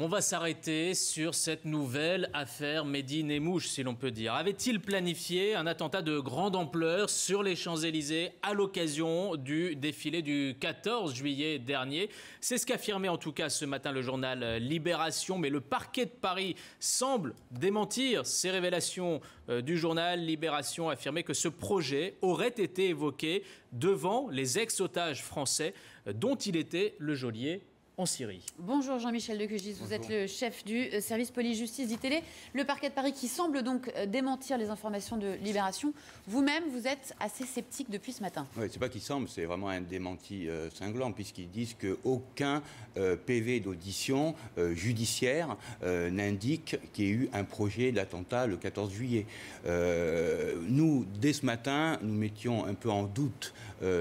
On va s'arrêter sur cette nouvelle affaire Mehdi Nemmouche, si l'on peut dire. Avait-il planifié un attentat de grande ampleur sur les Champs-Élysées à l'occasion du défilé du 14 juillet dernier? C'est ce qu'affirmait en tout cas ce matin le journal Libération. Mais le parquet de Paris semble démentir ces révélations du journal Libération, affirmait que ce projet aurait été évoqué devant les ex-otages français dont il était le geôlier en Syrie. Bonjour Jean-Michel Decugistes, vous êtes le chef du service police-justice d'ITélé. Le parquet de Paris qui semble donc démentir les informations de Libération. Vous-même, vous êtes assez sceptique depuis ce matin. Oui, c'est pas qu'il semble, c'est vraiment un démenti cinglant, puisqu'ils disent qu'aucun PV d'audition judiciaire n'indique qu'il y ait eu un projet d'attentat le 14 juillet. Nous, dès ce matin, nous mettions un peu en doute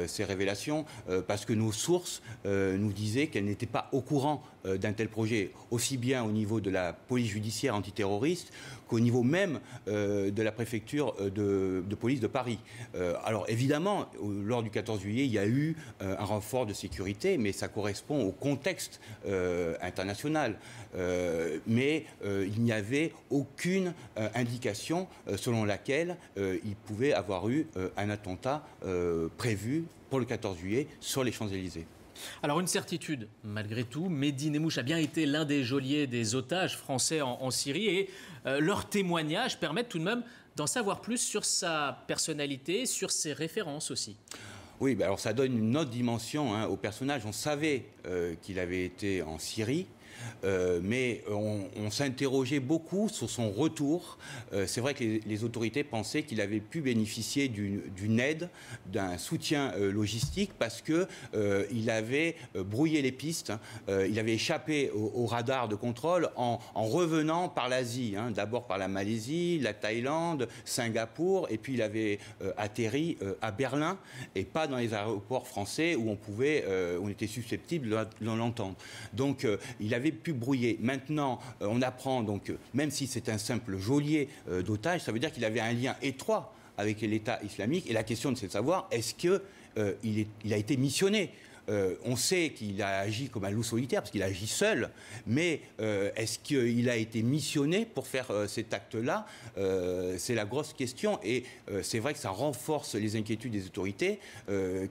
ces révélations, parce que nos sources nous disaient qu'elles n'étaient pas au courant d'un tel projet, aussi bien au niveau de la police judiciaire antiterroriste qu'au niveau même de la préfecture de police de Paris. Alors évidemment, lors du 14 juillet, il y a eu un renfort de sécurité, mais ça correspond au contexte international. Mais il n'y avait aucune indication selon laquelle il pouvait avoir eu un attentat prévu pour le 14 juillet sur les Champs-Élysées. Alors une certitude, malgré tout, Mehdi Nemmouche a bien été l'un des geôliers des otages français en Syrie et leurs témoignages permettent tout de même d'en savoir plus sur sa personnalité, sur ses références aussi. Oui, alors ça donne une autre dimension au personnage. On savait qu'il avait été en Syrie, mais on s'interrogeait beaucoup sur son retour. C'est vrai que les autorités pensaient qu'il avait pu bénéficier d'une aide, d'un soutien logistique, parce qu'il avait brouillé les pistes. Il avait échappé au radar de contrôle en revenant par l'Asie, d'abord par la Malaisie, la Thaïlande, Singapour, et puis il avait atterri à Berlin, et pas dans les aéroports français où on était susceptible de l'entendre. Donc il avait pu brouiller. Maintenant, on apprend donc, même si c'est un simple geôlier d'otage, ça veut dire qu'il avait un lien étroit avec l'État islamique. Et la question, c'est de savoir, est-ce qu'il a été missionné? On sait qu'il a agi comme un loup solitaire, parce qu'il agit seul, mais est-ce qu'il a été missionné pour faire cet acte-là? C'est la grosse question, et c'est vrai que ça renforce les inquiétudes des autorités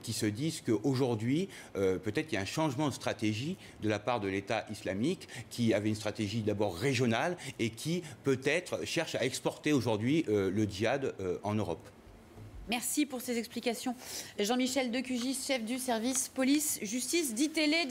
qui se disent qu'aujourd'hui, peut-être qu'il y a un changement de stratégie de la part de l'État islamique, qui avait une stratégie d'abord régionale et qui peut-être cherche à exporter aujourd'hui le djihad en Europe. Merci pour ces explications. Jean-Michel Decugistes, chef du service police-justice d'ITélé.